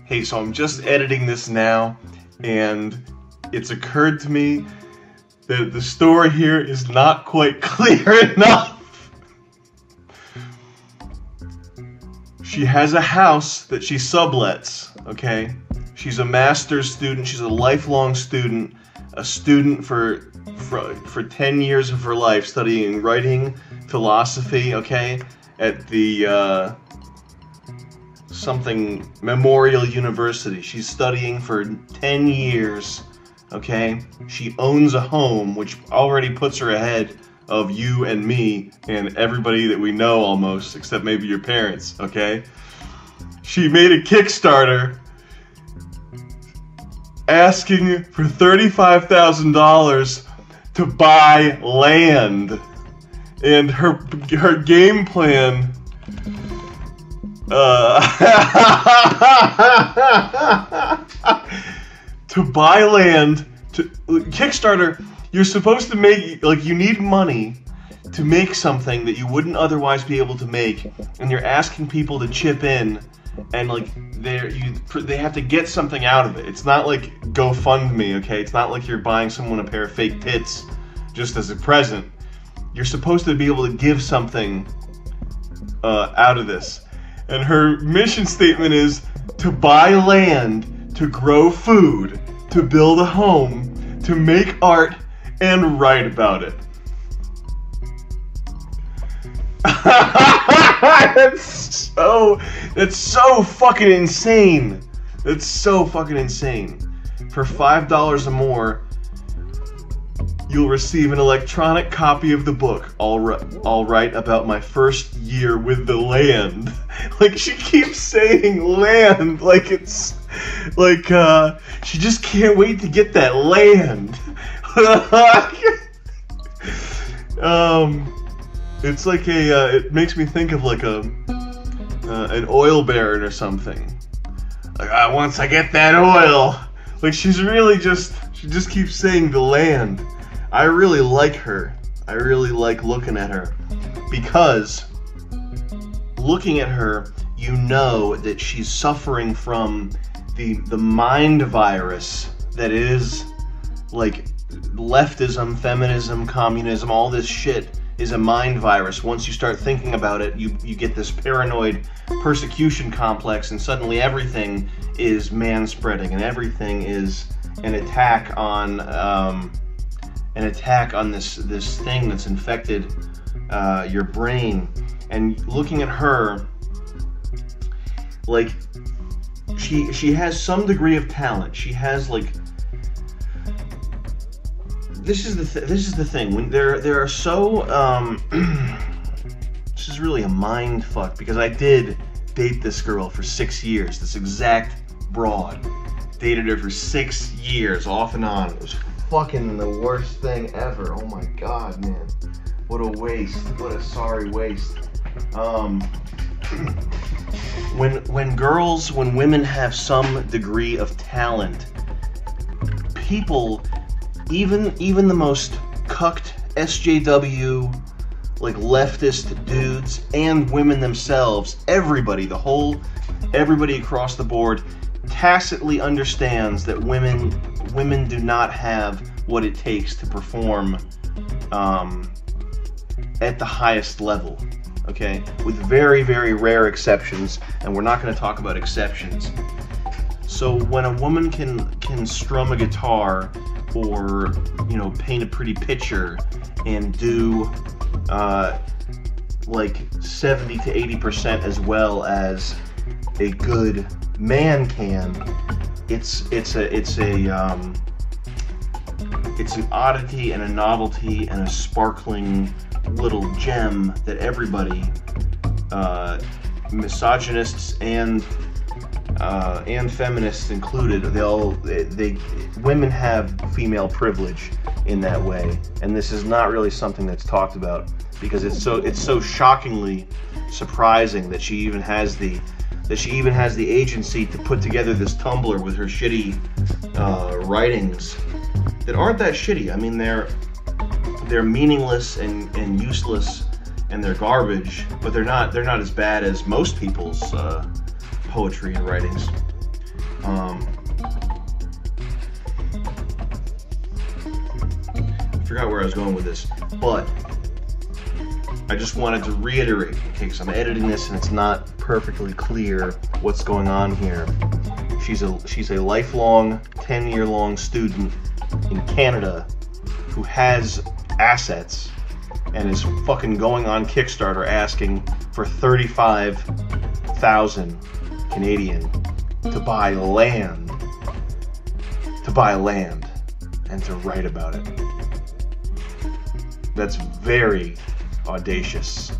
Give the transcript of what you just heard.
Hey, so I'm just editing this now, and it's occurred to me that the story here is not quite clear enough. She has a house that she sublets, okay? She's a master's student, she's a lifelong student, a student for 10 years of her life studying writing, philosophy, okay? At the, something Memorial University. She's studying for 10 years, okay? She owns a home, which already puts her ahead of you and me and everybody that we know almost, except maybe your parents, okay? She made a Kickstarter asking for $35,000 to buy land. And her game plan to buy land, to Kickstarter, you're supposed to make, like, you need money to make something that you wouldn't otherwise be able to make, and you're asking people to chip in, and like they have to get something out of it. It's not like GoFundMe, okay? It's not like you're buying someone a pair of fake tits just as a present. You're supposed to be able to give something out of this. And her mission statement is to buy land, to grow food, to build a home, to make art, and write about it. That's so fucking insane. That's so fucking insane. For $5 or more, you'll receive an electronic copy of the book, I'll write about my first year with the land. Like, she keeps saying land, like it's, like, she just can't wait to get that land. It's like it makes me think of like an oil baron or something. Like, once I get that oil. Like, she just keeps saying the land. I really like her. I really like looking at her. Because looking at her, you know that she's suffering from the mind virus that is, like, leftism, feminism, communism, all this shit is a mind virus. Once you start thinking about it, you get this paranoid persecution complex, and suddenly everything is man-spreading, and everything is an attack on this thing that's infected your brain. And looking at her, like, she has some degree of talent. She has, like, this is the thing. When there are so this is really a mind fuck, because I did date this girl for 6 years. This exact broad. Dated her for 6 years, off and on. It was fucking the worst thing ever. Oh my god, man. What a waste. What a sorry waste. When women have some degree of talent, people, even the most cucked SJW, like, leftist dudes and women themselves, everybody across the board tacitly understands that women do not have what it takes to perform at the highest level, okay? With very, very rare exceptions, and we're not going to talk about exceptions. So when a woman can strum a guitar, or, you know, paint a pretty picture and do like 70 to 80% as well as a good man can, it's an oddity and a novelty and a sparkling little gem that everybody, misogynists and feminists included, women have female privilege in that way, and this is not really something that's talked about, because it's so shockingly surprising that she even has the agency to put together this Tumblr with her shitty writings that aren't that shitty. I mean, they're meaningless and useless, and they're garbage, but they're not as bad as most people's poetry and writings. I forgot where I was going with this, but I just wanted to reiterate, okay, because I'm editing this and it's not perfectly clear what's going on here. She's a lifelong, 10-year-long student in Canada who has assets and is fucking going on Kickstarter asking for 35,000 Canadian to buy land and to write about it. That's very audacious.